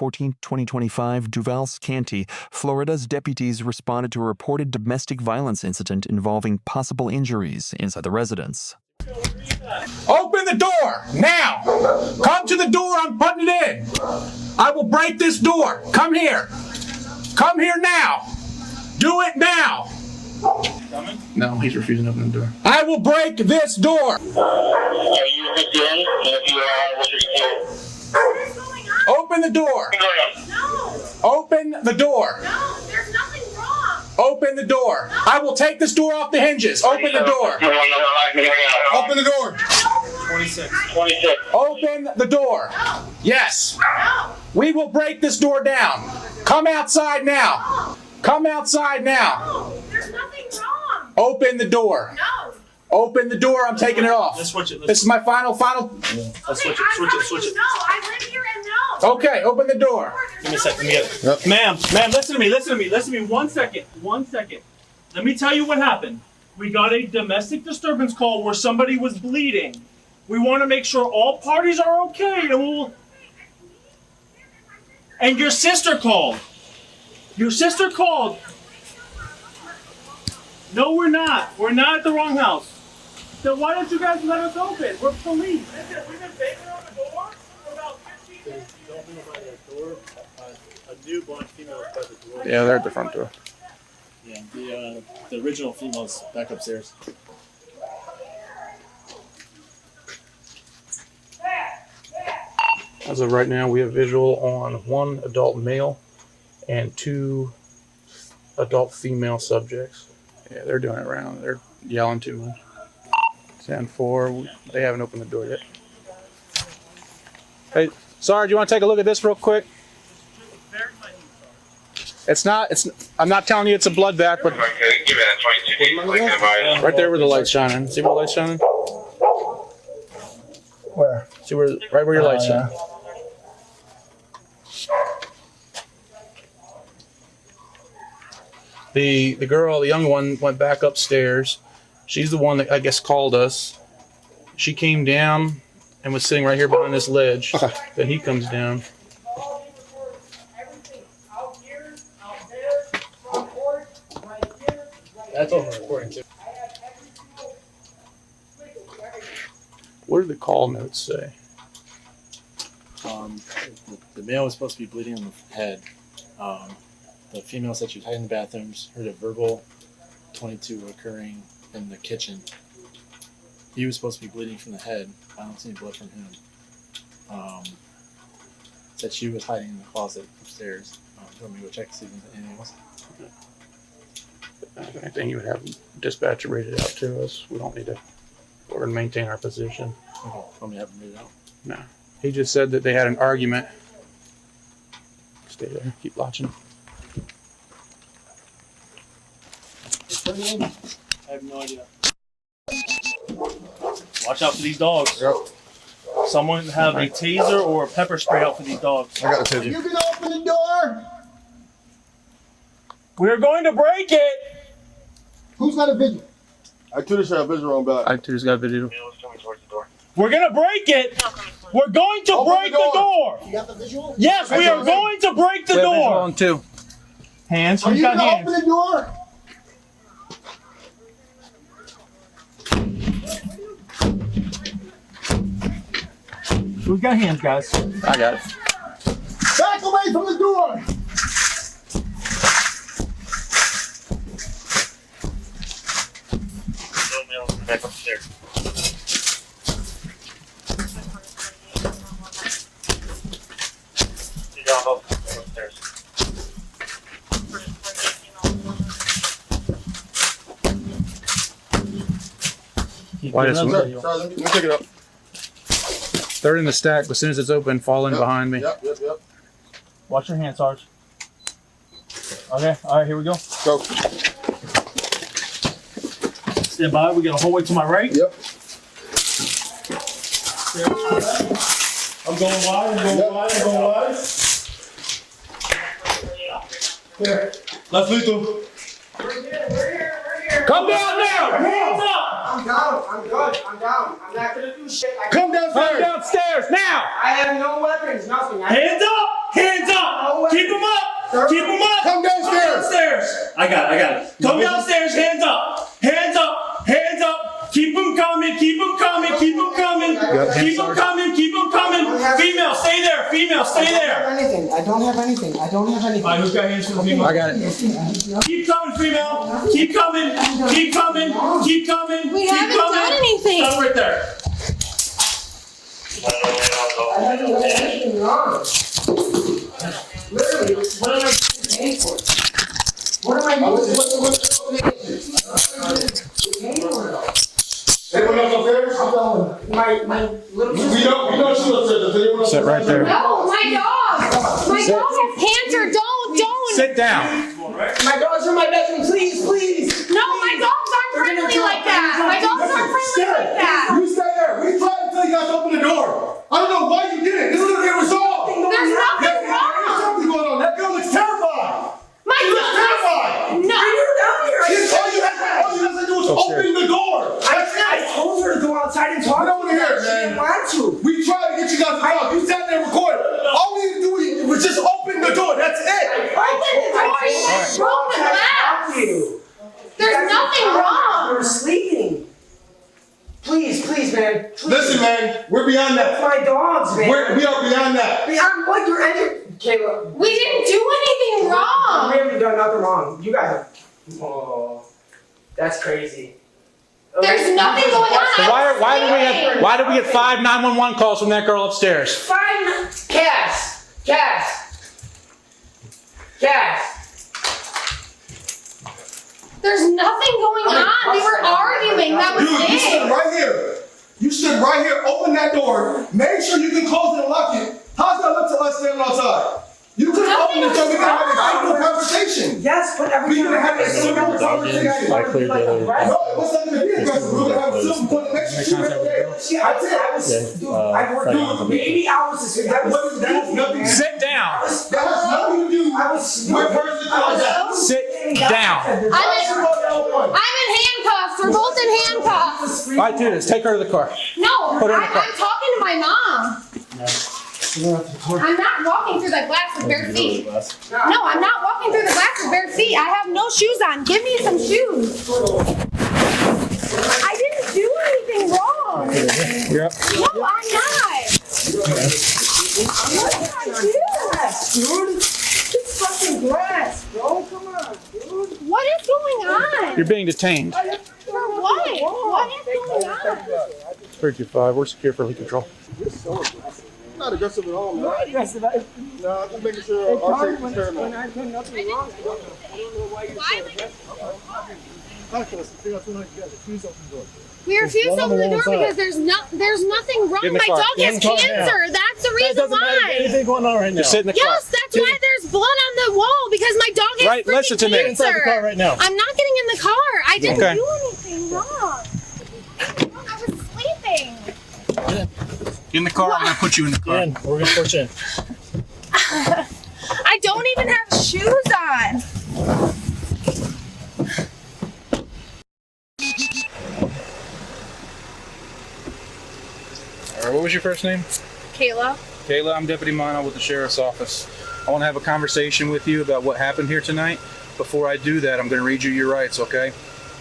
14, 2025, Duval's County, Florida's deputies responded to a reported domestic violence incident involving possible injuries inside the residence. Open the door now. Come to the door. I'm putting it in. I will break this door. Come here. Come here now. Do it now. No, he's refusing to open the door. I will break this door. Are you hooked in? If you are, what are you doing? Open the door. No. Open the door. No, there's nothing wrong. Open the door. No. I will take this door off the hinges. Open the door. Open the door. 26. Open the door. No. Yes. No. We will break this door down. Come outside now. No. Come outside now. No, there's nothing wrong. Open the door. No. Open the door. I'm taking it off. Let's switch it. This is my final. Okay, Switch it. No, I live here and no. Okay, open the door. Give me a second. Let me get it. Ma'am, listen to me. 1 second. Let me tell you what happened. We got a domestic disturbance call where somebody was bleeding. We want to make sure all parties are okay, and your sister called. No, we're not. We're not at the wrong house. So why don't you guys let us open? We're police. Listen, we've been banging on the door for about 15 minutes. Don't know by the door. A new blonde female is by the door. Yeah, they're at the front door. Yeah, the original female's back upstairs. As of right now, we have visual on 1 adult male and 2 adult female subjects. Yeah, they're doing it around. They're yelling too much. 10-4. They haven't opened the door yet. Hey, Sarge, you want to take a look at this real quick? I'm not telling you it's a blood bath, but right there where the light's shining. See where the light's shining? Where? See right where your light's shining. The girl, the young one, went back upstairs. She's the one that I guess called us. She came down and was sitting right here behind this ledge. Okay. Then he comes down. That's over recording too. What did the call notes say? The male was supposed to be bleeding on the head. The female said she was hiding in the bathrooms, heard a verbal 22 occurring in the kitchen. He was supposed to be bleeding from the head. I don't see any blood from him. Said she was hiding in the closet upstairs. Told me to go check to see if there's anything else. I think you would have dispatcher read it out to us. We don't need to. We're going to maintain our position. Okay. Want me to have him read it out? No. He just said that they had an argument. Stay there. Keep watching. I have no idea. Watch out for these dogs. Yep. Someone have a taser or a pepper spray out for these dogs. I got the taser. You can open the door. We're going to break it. Who's got a video? I should have visual on back. I just got video. We're going to break it. We're going to break the door. You got the visual? Yes, we are going to break the door. On 2. Hands. Are Who's you got gonna hands? open the door? Who's got hands, guys? I got it. Back away from the door. Back upstairs. You got both upstairs. Why does Sorry, let me pick it up. They're in the stack, but as soon as it's open, fall in behind me. Yep. Watch your hands, Sarge. Okay, all right, here we go. Go. Stand by. We got a whole way to my right. Yep. I'm going wide. Here. Let's lethal. We're here. Come down now. Hands up. I'm down. I'm good. I'm down. I'm not gonna do shit. Come downstairs. Come downstairs now. I have no weapons. Nothing. Hands up. Hands up! Keep them up! Keep them up! Come downstairs! Come downstairs! I got it. Come downstairs, hands up! Hands up! Hands up! Keep them coming, keep them coming, keep them coming! Keep them coming, keep them coming! Female, stay there! Female, stay there! I don't have anything. Alright, who's got hands for the female? I got it. Keep coming, female! Keep coming! Keep coming! Keep coming! We keep haven't coming. done anything! Stop right there. I haven't done anything wrong. Literally, what am I paying for? What am I Anyone else upstairs? My little sister. We don't shoot upstairs. Does anyone else Sit right there. No, my dog! My dog has cancer! Don't! Sit down. My dogs are in my bedroom, please. No, my dogs aren't friendly like that! My dogs aren't friendly like that! You stay there. We tried to tell you guys to open the door. I don't know why you did it. This is gonna get resolved. There's nothing There's wrong! something going on. That girl looks terrified. My She looks dog! terrified. No! All you have to do is open the door. I told her to go outside and talk. Get over here, She didn't man. want to. We tried to get you guys to talk. You sat there and recorded. All we need to do was just open the door. That's it. Open the door! You broke the glass! There's nothing wrong! We're sleeping. Please, man. Please. Listen, man. We're beyond that. My dogs, man. We are beyond that. Beyond what you're entering. Kayla. We didn't do anything wrong! We haven't done nothing wrong. You guys are. Oh, that's crazy. There's nothing going on! So why did we get 5 911 calls from that girl upstairs? Cass. There's nothing going on! We were arguing, that was Dude, you stood it! right here. You stood right here. Open that door. Make sure you can close it and lock it. How's that look to us standing outside? You could have opened the door. We could have had a simple conversation. Yes, but every We time could have had a simple conversation. I cleared the other. No, it wasn't going to be aggressive. We would have had a simple conversation. I worked maybe hours this week. That has nothing. Sit down. That has nothing to do with personal contact. Sit down. I'm in handcuffs! We're both in handcuffs! All right, do this. Take her to the car. No, Put her in the car. I'm talking to my mom. I'm not walking through that glass with bare feet. No, I'm not walking through the glass with bare feet. I have no shoes on. Give me some shoes. I didn't do anything wrong. You're up. No, I'm not. What did I do? Dude, it's fucking glass, bro. Come on, dude. What is going on? You're being detained. For what? What is going on? 325. We're secure for lead control. Not aggressive at all, man. Not aggressive. No, I'm just making sure our safety is paramount. When I've done nothing wrong, I don't know why you're so aggressive. We refuse to open the door because there's nothing wrong. Get in the My car. dog Get in has the car now. cancer. That's the reason why. Anything going on right now? Just sit in the car. Yes, that's why there's blood on the wall because my dog has Right, listen to me. freaking Inside the car cancer. right now. I'm not getting in the car. I didn't Okay. do anything wrong. I was sleeping. In the car. I'm going to put you in the car. Dan, we're gonna push in. I don't even have shoes on. All right, what was your first name? Kayla. Kayla, I'm Deputy Mono with the Sheriff's Office. I want to have a conversation with you about what happened here tonight. Before I do that, I'm going to read you your rights, okay?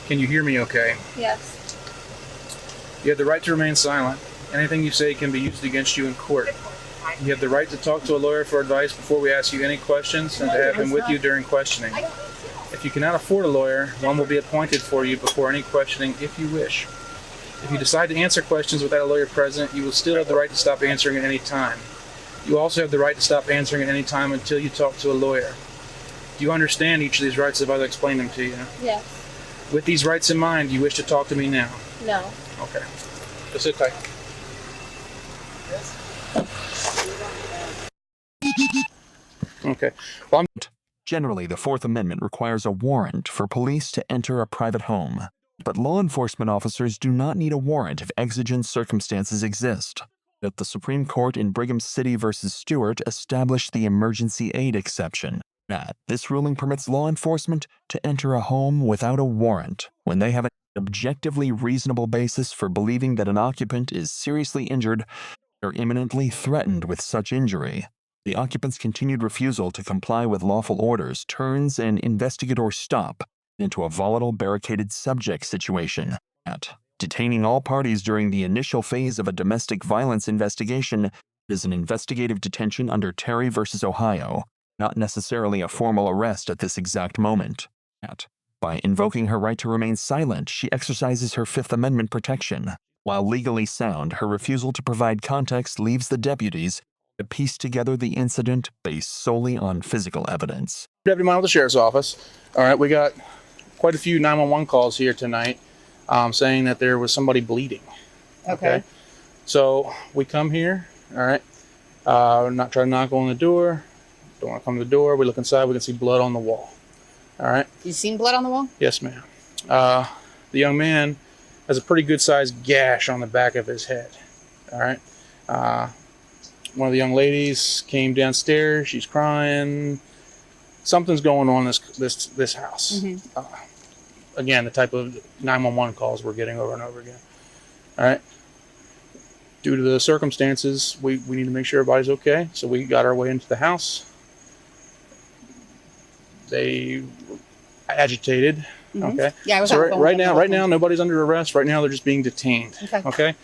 Can you hear me okay? Yes. You have the right to remain silent. Anything you say can be used against you in court. You have the right to talk to a lawyer for advice before we ask you any questions and to have him with you during questioning. If you cannot afford a lawyer, one will be appointed for you before any questioning if you wish. If you decide to answer questions without a lawyer present, you will still have the right to stop answering at any time. You also have the right to stop answering at any time until you talk to a lawyer. Do you understand each of these rights if I explain them to you? Yes. With these rights in mind, you wish to talk to me now? No. Okay. Just sit tight. Okay. Well, Generally, the Fourth Amendment requires a warrant for police to enter a private home. But law enforcement officers do not need a warrant if exigent circumstances exist. That the Supreme Court in Brigham City v. Stuart established the emergency aid exception. This ruling permits law enforcement to enter a home without a warrant when they have an objectively reasonable basis for believing that an occupant is seriously injured or imminently threatened with such injury. The occupant's continued refusal to comply with lawful orders turns an investigator stop into a volatile barricaded subject situation. Detaining all parties during the initial phase of a domestic violence investigation is an investigative detention under Terry v. Ohio, not necessarily a formal arrest at this exact moment. By invoking her right to remain silent, she exercises her Fifth Amendment protection. While legally sound, her refusal to provide context leaves the deputies to piece together the incident based solely on physical evidence. Deputy Mine with the Sheriff's Office. All right, we got quite a few 911 calls here tonight saying that there was somebody bleeding. Okay. So we come here, all right, we're not trying to knock on the door. Don't want to come to the door. We look inside, we can see blood on the wall. All right. You seen blood on the wall? Yes, ma'am. The young man has a pretty good sized gash on the back of his head. All right. One of the young ladies came downstairs. She's crying. Something's going on in this house. Again, the type of 911 calls we're getting over and over again. All right. Due to the circumstances, we need to make sure everybody's okay. So we got our way into the house. They agitated. Okay. Yeah, I was so on the phone with them. right now, nobody's under arrest. Right now, they're just being detained. Okay.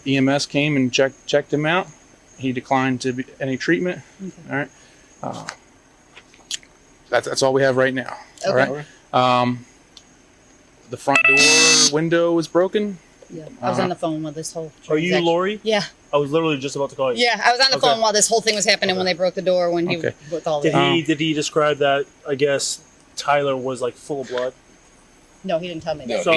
EMS came and checked him out. He declined to be any treatment. All right. That's all we have right now. All right. The front door window is broken. Yeah, I was on the phone with this whole. Are you Lori? Yeah. I was literally just about to call you. Yeah, I was on the phone while this whole thing was happening when they broke the door when he with all Did that. he describe that? I guess Tyler was like full of blood. No, he didn't tell me No, that. So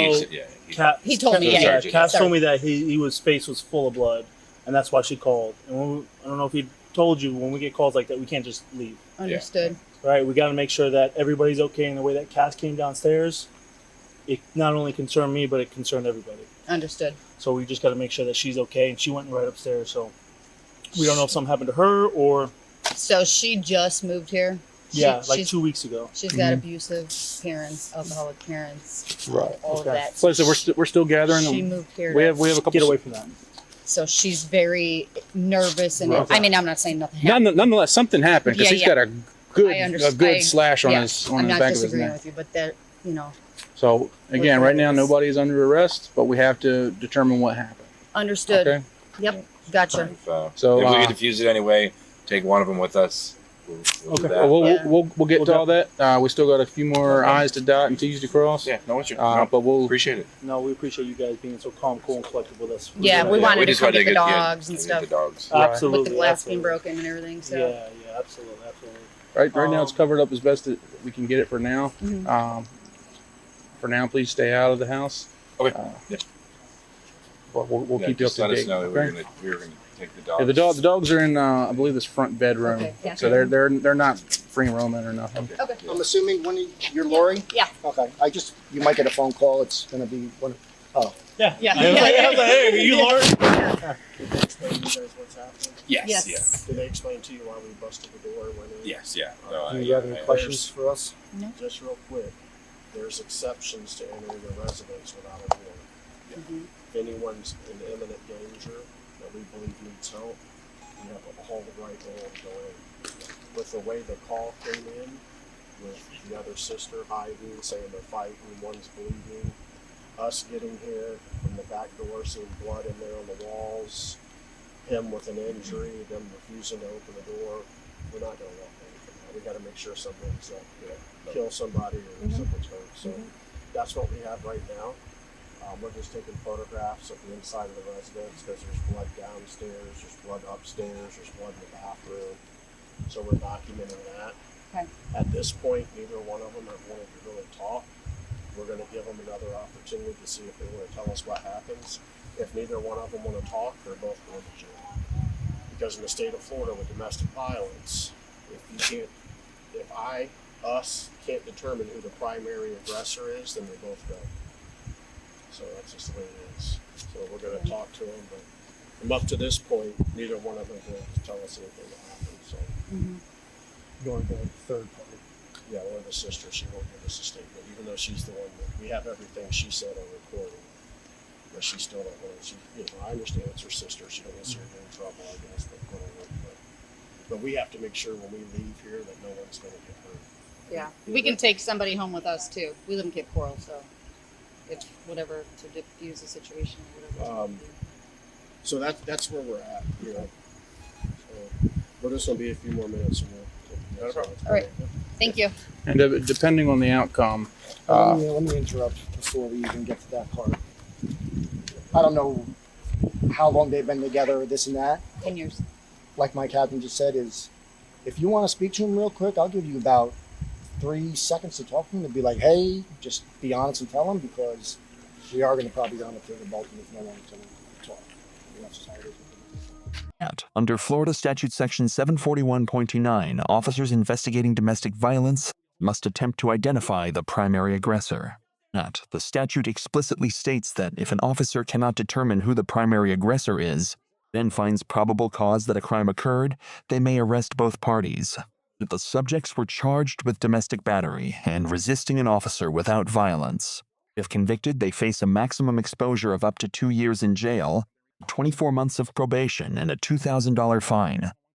he told me. Yeah, Yeah, Cass told me that his face was full of blood, and that's why she called. And I don't know if he told you, when we get calls like that, we can't just leave. Understood. Right? We got to make sure that everybody's okay. And the way that Cass came downstairs, it not only concerned me, but it concerned everybody. Understood. So we just got to make sure that she's okay, and she went right upstairs. So we don't know if something happened to her or. So she just moved here. Yeah, like 2 weeks ago. She's got abusive parents, alcoholic parents, Right. all of that. So we're still gathering. She moved here. We have a couple. Get away from that. So she's very nervous, and Right. I mean, I'm not saying nothing happened. Nonetheless, something happened because he's got a good slash on his I'm not back of his disagreeing neck. with you, but that So again, right now nobody is under arrest, but we have to determine what happened. Understood. Okay. Yep. Gotcha. So if we get defused it anyway, take one of them with us. We'll do that. We'll get to all that. We still got a few more I's to dot and T's to cross. Yeah, no issue. But we'll appreciate it. No, we appreciate you guys being so calm, cool, and collected with us. Yeah, we wanted to come get the dogs and stuff. The dogs. Absolutely. With the glass being broken and everything. So. Yeah, absolutely. Right now it's covered up as best that we can get it for now. For now, please stay out of the house. Okay. But we'll keep you up just to let date. us know that Okay? we were gonna take the dogs. Yeah, the dogs are in I believe this front bedroom. Okay, yeah. So they're not free roaming or nothing. Okay. I'm assuming you're Lori? Yeah. Okay. You might get a phone call. It's going to be one. Oh. Yeah. Yeah. I was like, hey, are you Lori? Did they explain to you guys what's happening? Yes. Yes. Did they explain to you why we busted the door? Yes. Yeah. Do you have any questions for us? No. Just real quick, there's exceptions to entering a residence without a warrant. If anyone's in imminent danger that we believe needs help, we have all the right to go in. With the way the call came in, with the other sister hiding, saying they're fighting, one's bleeding, us getting here from the back door, seeing blood in there on the walls, him with an injury, them refusing to open the door, we're not going to walk away from that. We got to make sure someone's kill somebody or someone's hurt. So that's what we have right now. We're just taking photographs of the inside of the residence because there's blood downstairs, there's blood upstairs, there's blood in the bathroom. So we're documenting that. Okay. At this point, neither one of them have wanted to really talk. We're going to give them another opportunity to see if they want to tell us what happens. If neither one of them want to talk, they're both going to jail. Because in the state of Florida with domestic violence, if us can't determine who the primary aggressor is, then they both go. So that's just the way it is. So we're going to talk to them, but from up to this point, neither one of them will tell us anything that happened. So Going to the third party. yeah, one of the sisters, she won't give us a statement, even though she's the one that we have everything she said on recording. But she still don't want to. I understand it's her sister. She don't want to see her get in trouble, I guess. But But we have to make sure when we leave here that no one's going to get hurt. Yeah. We can take somebody home with us too. We live in Cape Coral, so if whatever to diffuse the situation or whatever. So that's where we're at. You know. So we're just going to be a few more minutes. And we'll All right. Thank you. And depending on the outcome, let me interrupt before we even get to that part. I don't know how long they've been together, this and that. 10 years. Like my captain just said, is if you want to speak to him real quick, I'll give you about 3 seconds to talk to him and be like, hey, just be honest and tell him, because we are going to probably go on the field of Baltimore if no one's going to talk. That's just how it is. Under Florida Statute Section 741.29, officers investigating domestic violence must attempt to identify the primary aggressor. The statute explicitly states that if an officer cannot determine who the primary aggressor is, then finds probable cause that a crime occurred, they may arrest both parties. If the subjects were charged with domestic battery and resisting an officer without violence, if convicted, they face a maximum exposure of up to 2 years in jail, 24 months of probation, and a $2,000 fine.